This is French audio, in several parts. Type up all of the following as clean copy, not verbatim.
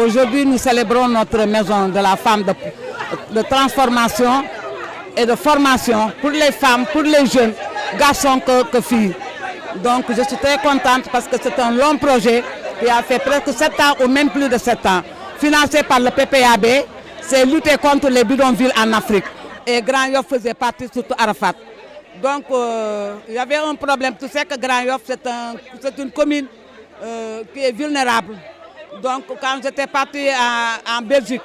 Aujourd'hui, nous célébrons notre maison de la femme de transformation et de formation pour les femmes, pour les jeunes, garçons que filles. Donc je suis très contente parce que c'est un long projet qui a fait presque 7 ans ou même plus de 7 ans. Financé par le PPAB, c'est lutter contre les bidonvilles en Afrique. Et Grand Yoff faisait partie, surtout Arafat. Donc il y avait un problème. Tu sais que Grand Yoff, c'est une commune qui est vulnérable. Donc quand j'étais partie en Belgique,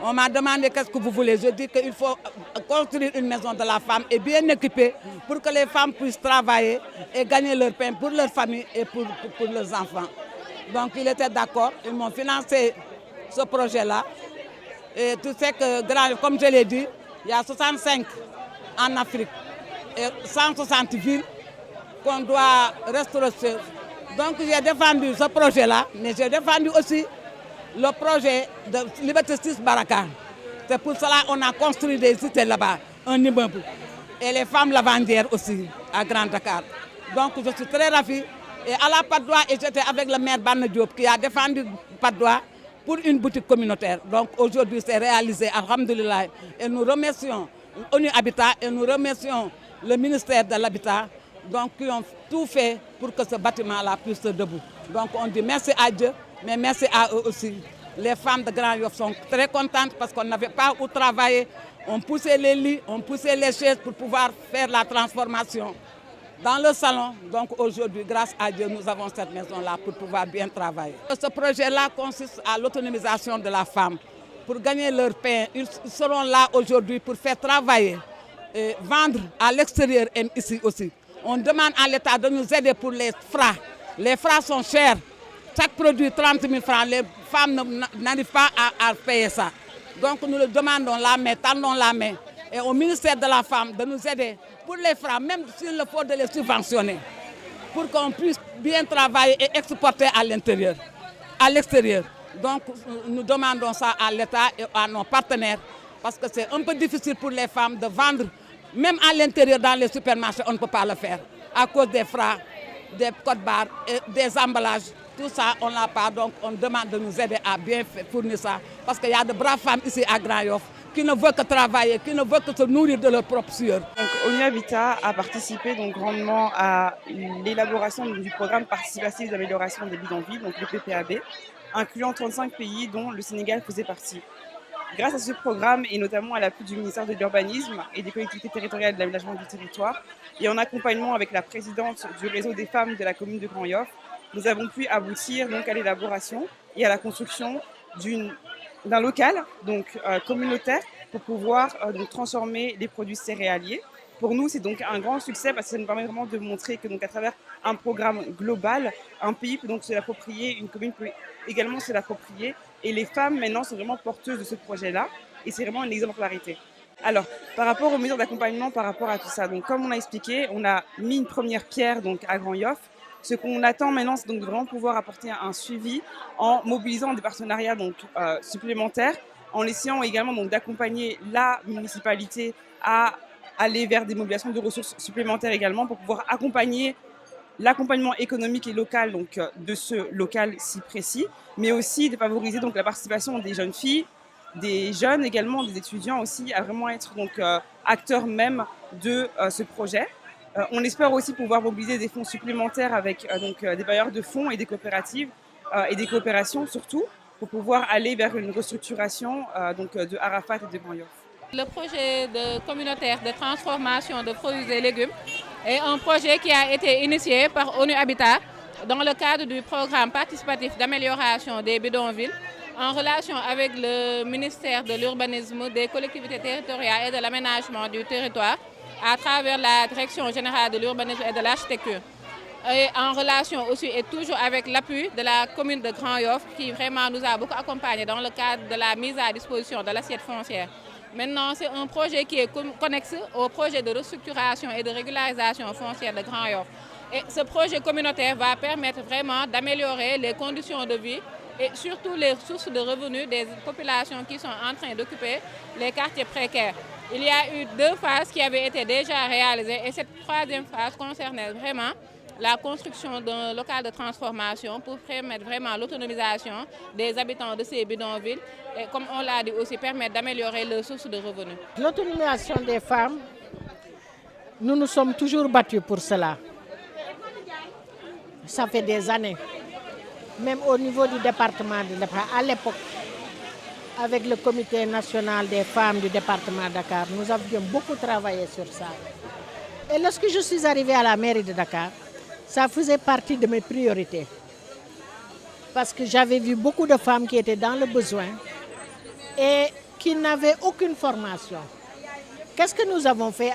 on m'a demandé qu'est-ce que vous voulez. Je dis qu'il faut construire une maison de la femme et bien équipée pour que les femmes puissent travailler et gagner leur pain pour leur famille et pour leurs enfants. Donc ils étaient d'accord, ils m'ont financé ce projet-là. Et tu sais que, comme je l'ai dit, il y a 65 en Afrique et 160 villes qu'on doit restaurer. Donc j'ai défendu ce projet-là, mais j'ai défendu aussi le projet de Liberté 6 Baraka. C'est pour cela qu'on a construit des cités là-bas, un immeuble. Et les femmes lavandières aussi, à Grand Dakar. Donc je suis très ravie. Et à la Patte d'Oie, j'étais avec le maire Bana Diop qui a défendu Patte d'Oie pour une boutique communautaire. Donc aujourd'hui, c'est réalisé, alhamdoulilah. Et nous remercions ONU Habitat et nous remercions le ministère de l'Habitat, donc qui ont tout fait pour que ce bâtiment-là puisse se debout. Donc on dit merci à Dieu, mais merci à eux aussi. Les femmes de Grand Yoff sont très contentes parce qu'on n'avait pas où travailler. On poussait les lits, on poussait les chaises pour pouvoir faire la transformation dans le salon. Donc aujourd'hui, grâce à Dieu, nous avons cette maison-là pour pouvoir bien travailler. Ce projet-là consiste à l'autonomisation de la femme. Pour gagner leur pain, ils seront là aujourd'hui pour faire travailler et vendre à l'extérieur et ici aussi. On demande à l'État de nous aider pour les frais. Les frais sont chers. Chaque produit, 30 000 francs. Les femmes n'arrivent pas à payer ça. Donc nous le demandons la main, tendons la main. Et au ministère de la Femme de nous aider pour les frais, même s'il faut de les subventionner, pour qu'on puisse bien travailler et exporter à l'intérieur, à l'extérieur. Donc nous demandons ça à l'État et à nos partenaires, parce que c'est un peu difficile pour les femmes de vendre, même à l'intérieur dans les supermarchés, on ne peut pas le faire, à cause des frais, des codes-barres, des emballages. Tout ça, on n'a pas, donc on demande de nous aider à bien fournir ça. Parce qu'il y a de braves femmes ici à Grand Yoff qui ne veulent que travailler, qui ne veulent que se nourrir de leur propre sueur. ONU Habitat a participé donc grandement à l'élaboration du programme participatif d'amélioration des bidonvilles, donc le PPAB, incluant 35 pays dont le Sénégal faisait partie. Grâce à ce programme et notamment à l'appui du ministère de l'Urbanisme et des collectivités territoriales de l'aménagement du territoire et en accompagnement avec la présidente du réseau des femmes de la commune de Grand Yoff, nous avons pu aboutir donc à l'élaboration et à la construction d'un local donc, communautaire pour pouvoir donc, transformer les produits céréaliers. Pour nous, c'est donc un grand succès parce que ça nous permet vraiment de montrer que donc, à travers un programme global, un pays peut donc se l'approprier, une commune peut également se l'approprier. Et les femmes, maintenant, sont vraiment porteuses de ce projet-là. Et c'est vraiment une exemplarité. Alors, par rapport aux mesures d'accompagnement, par rapport à tout ça, donc, comme on a expliqué, on a mis une première pierre donc, à Grand Yoff. Ce qu'on attend maintenant, c'est donc de vraiment pouvoir apporter un suivi en mobilisant des partenariats donc, supplémentaires, en essayant également donc, d'accompagner la municipalité à aller vers des mobilisations de ressources supplémentaires également pour pouvoir accompagner l'accompagnement économique et local donc, de ce local si précis, mais aussi de favoriser donc, la participation des jeunes filles, des jeunes également, des étudiants aussi, à vraiment être donc, acteurs même de ce projet. On espère aussi pouvoir mobiliser des fonds supplémentaires avec donc, des bailleurs de fonds et des coopératives et des coopérations surtout pour pouvoir aller vers une restructuration donc, de Arafat et de Grand Yoff. Le projet communautaire de transformation de produits et légumes est un projet qui a été initié par ONU Habitat dans le cadre du programme participatif d'amélioration des bidonvilles en relation avec le ministère de l'Urbanisme, des collectivités territoriales et de l'aménagement du territoire à travers la Direction générale de l'urbanisme et de l'architecture. Et en relation aussi et toujours avec l'appui de la commune de Grand Yoff qui vraiment nous a beaucoup accompagnés dans le cadre de la mise à disposition de l'assiette foncière. Maintenant, c'est un projet qui est connexe au projet de restructuration et de régularisation foncière de Grand Yoff. Et ce projet communautaire va permettre vraiment d'améliorer les conditions de vie et surtout les sources de revenus des populations qui sont en train d'occuper les quartiers précaires. Il y a eu 2 phases qui avaient été déjà réalisées et cette 3e phase concernait vraiment la construction d'un local de transformation pour permettre vraiment l'autonomisation des habitants de ces bidonvilles et, comme on l'a dit aussi, permettre d'améliorer leurs sources de revenus. L'autonomisation des femmes, nous nous sommes toujours battus pour cela. Ça fait des années. Même au niveau du département de Dakar, à l'époque, avec le comité national des femmes du département de Dakar, nous avions beaucoup travaillé sur ça. Et lorsque je suis arrivée à la mairie de Dakar, ça faisait partie de mes priorités. Parce que j'avais vu beaucoup de femmes qui étaient dans le besoin et qui n'avaient aucune formation. Qu'est-ce que nous avons fait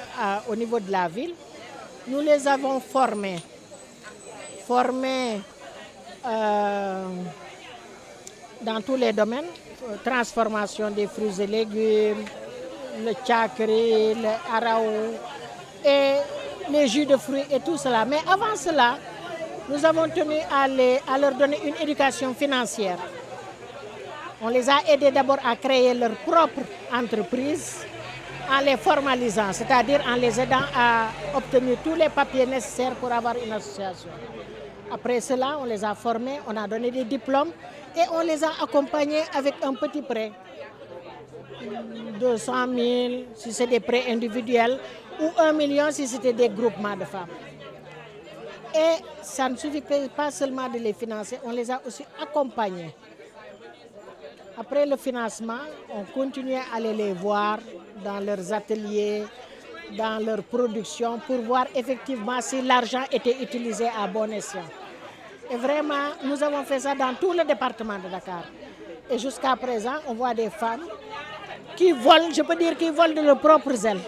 au niveau de la ville? Nous les avons formées. Dans tous les domaines, transformation des fruits et légumes, le tchakri, le araou et les jus de fruits et tout cela. Mais avant cela, nous avons tenu à leur donner une éducation financière. On les a aidés d'abord à créer leur propre entreprise en les formalisant, c'est-à-dire en les aidant à obtenir tous les papiers nécessaires pour avoir une association. Après cela, on les a formés, on a donné des diplômes et on les a accompagnés avec un petit prêt. 200 000 si c'est des prêts individuels ou 1 million si c'était des groupements de femmes. Et ça ne suffit pas seulement de les financer, on les a aussi accompagnés. Après le financement, on continuait à aller les voir dans leurs ateliers, dans leur production pour voir effectivement si l'argent était utilisé à bon escient. Et vraiment, nous avons fait ça dans tout le département de Dakar. Et jusqu'à présent, on voit des femmes qui volent, je peux dire qu'ils volent de leurs propres ailes.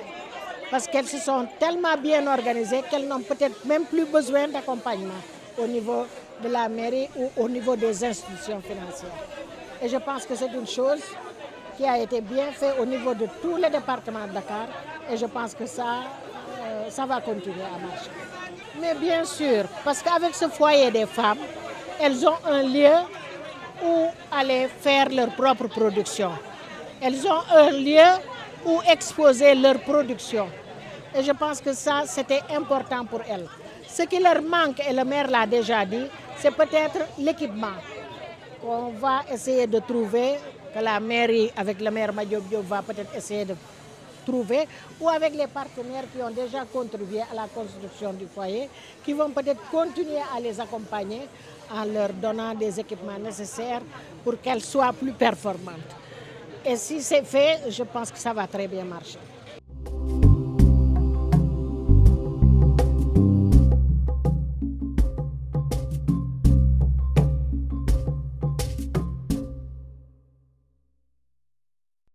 Parce qu'elles se sont tellement bien organisées qu'elles n'ont peut-être même plus besoin d'accompagnement au niveau de la mairie ou au niveau des institutions financières. Et je pense que c'est une chose qui a été bien faite au niveau de tous les départements de Dakar. Et je pense que ça va continuer à marcher. Mais bien sûr, parce qu'avec ce foyer des femmes, elles ont un lieu où aller faire leur propre production. Elles ont un lieu où exposer leur production. Et je pense que ça, c'était important pour elles. Ce qui leur manque, et le maire l'a déjà dit, c'est peut-être l'équipement qu'on va essayer de trouver, que la mairie, avec le maire Madiop Diop, va peut-être essayer de trouver, ou avec les partenaires qui ont déjà contribué à la construction du foyer, qui vont peut-être continuer à les accompagner en leur donnant des équipements nécessaires pour qu'elles soient plus performantes. Et si c'est fait, je pense que ça va très bien marcher.